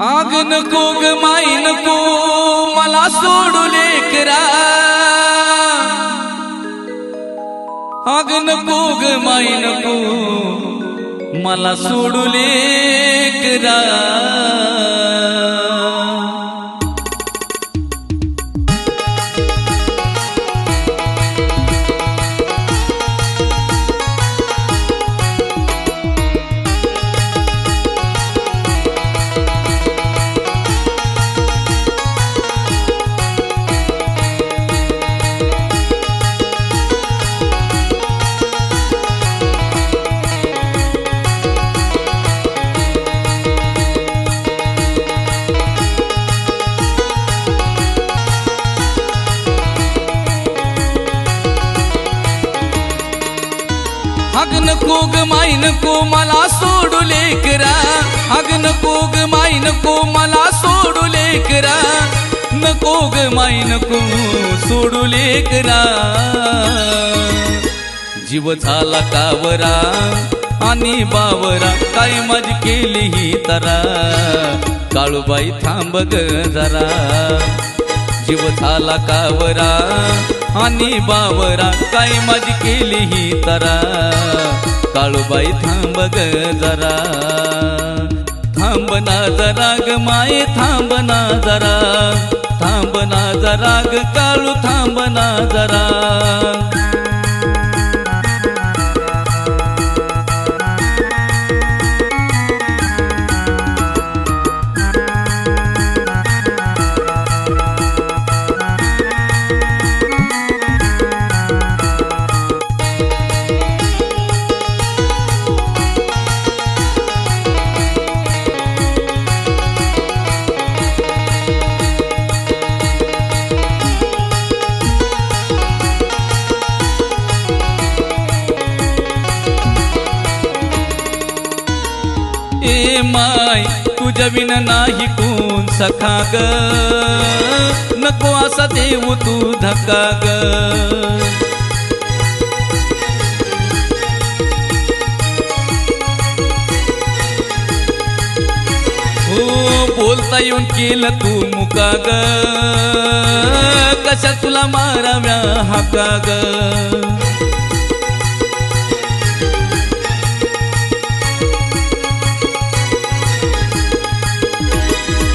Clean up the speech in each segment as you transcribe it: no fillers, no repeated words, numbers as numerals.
आग नको ग माई नको मला सोडू लेकरा, आग नको ग माई नको मला सोडू लेकरा। आग नको ग माई नको मला सोडू लेकरा, आग नको ग माई नको मला सोडू लेकरा, नको ग माई नको सोडू लेकरा। जीव झाला कावरा आणि बावरा, काय माझी केली ही तरा, काळूबाई थांब ग जरा। जीव झाला कावरा आणि बावरा, काय माझी केली ही तरा, काळूबाई थांब ग जरा। थांब ना जरा ग माये थांब ना जरा, थांब ना जरा ग काळू थांब ना जरा। ए माय तुझ्या विना नाही कोण सखा ग, नको असा देऊ तू धक्का ग। हो बोलता येऊन केलं तू मुका ग, कशा तुला माराव्या हाका ग।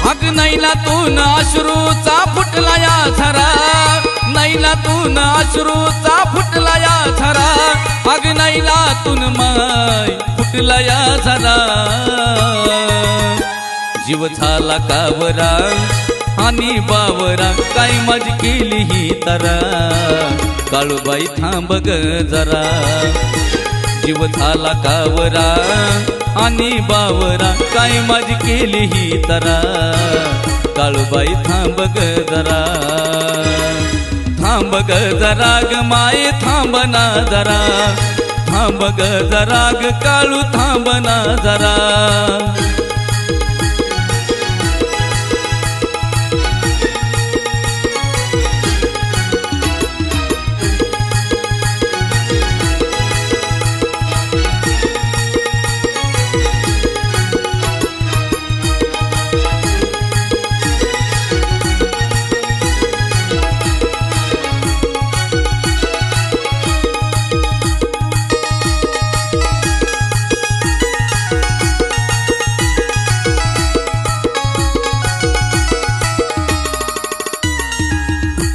अग नैनातून अश्रूचा फुटला या झरा, नैनातून अश्रूचा फुटला या झरा, अग नैनातून माय फुटला या झरा। जीव झाला कावरा आणि बावरा, काय माझी केली ही तरा, काळूबाई थांब ग जरा। जीव झाला कावरा आणि बावरा, काय माझी केली ही तरा, काळूबाई थांब ग जरा। थांब ग जरा ग माये थांब ना जरा, थांब ग जरा ग काळू थांब ना जरा।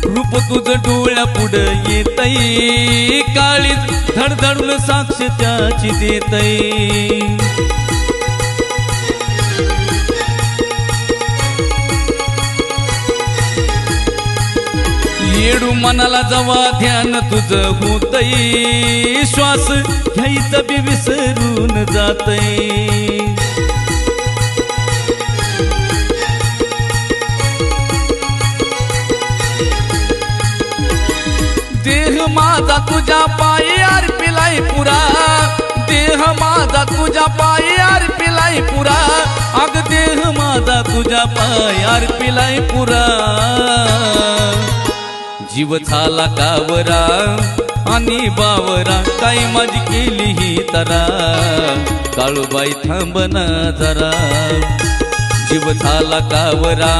रूप तुझं डोळ्या पुढं येतई, काळी धडधडून साक्ष त्याची देतई। येडू मनाला जवा ध्यान तुझं होतई, श्वास घ्यायचं बी विसरून जातई। देह माझा तुझ्या पायी अर्पिलाय पुरा, देह माझा तुझ्या पायी अर्पिलाय पुरा, अग देह माझा तुझ्या पायी अर्पिलाय पुरा। जीव झाला कावरा आणि बावरा, काय माझी केली ही तरा, काळूबाई थांब ना जरा। जीव झाला कावरा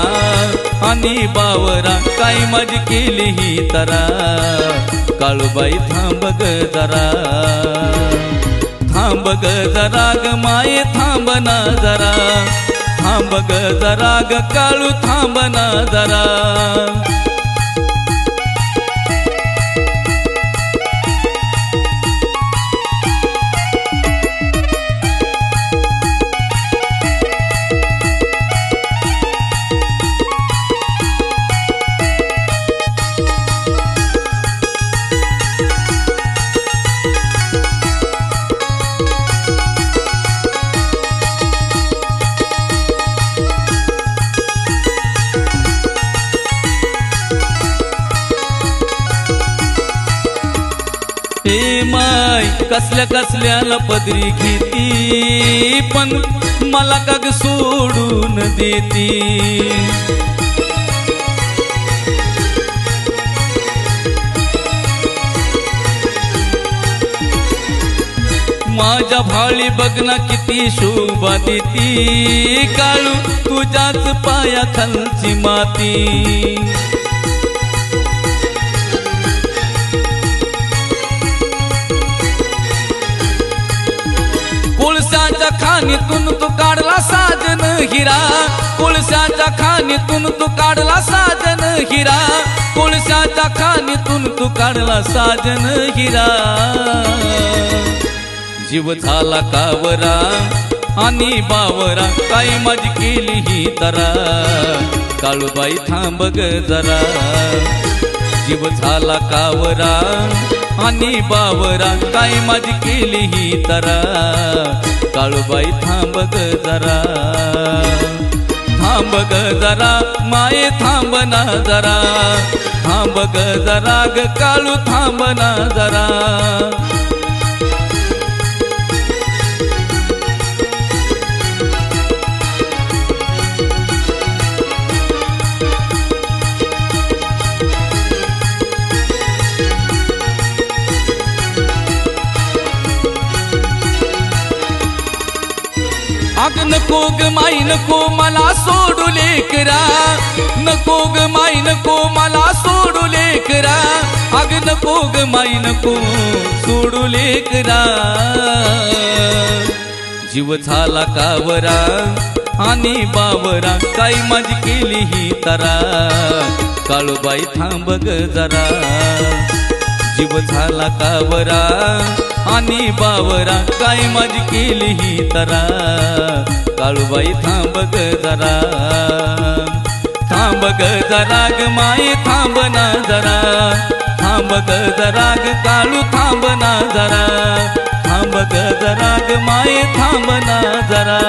आणि बावरा, काय माझी केली ही तरा. काळूबाई थांब ग जरा, थांब ग जरा ग माये थांब ना जरा. थांब ग जरा ग काळू थांब ना जरा. हे माय कसल्या कसल्याला पदरी घेती, पण मला का ग सोडून देती. माझ्या भाळी बघना किती शोभा देती. काळू तुझ्याच पाया खालची माती. कोळशाच्या खाणीतून तू काढला साजन हिरा. कोळशाच्या खाणीतून तू काढला साजन हिरा. कोळशाच्या खाणीतून तू काढला साजन हिरा. जीव झाला कावरा आणि बावरा, काय माझी केली ही तरा. काळूबाई थांब ग जरा. जीव झाला कावरा आणि बावरा, काय माझी केली ही तरा. काळूबाई थांब ग जरा. थांब ग जरा माये थांब ना जरा. थांब ग जरा ग काळू थांब ना जरा. अग नको ग माई नको मला सोडू लेकरा. नको ग माई नको मला सोडू लेकरा. अग नको ग माई नको सोडू लेकरा. जीव झाला कावरा आणि बावरा, काय माझी केली ही तरा. काळूबाई थांब ग जरा. जीव झाला कावरा आणि बावरा, काय माझी केली ही तरा. काळूबाई थांब ग जरा. थांब ग जरा ग माये थांब ना जरा. थांब ग जरा ग काळू थांब ना जरा. थांब ग जरा ग माये थांब ना जरा.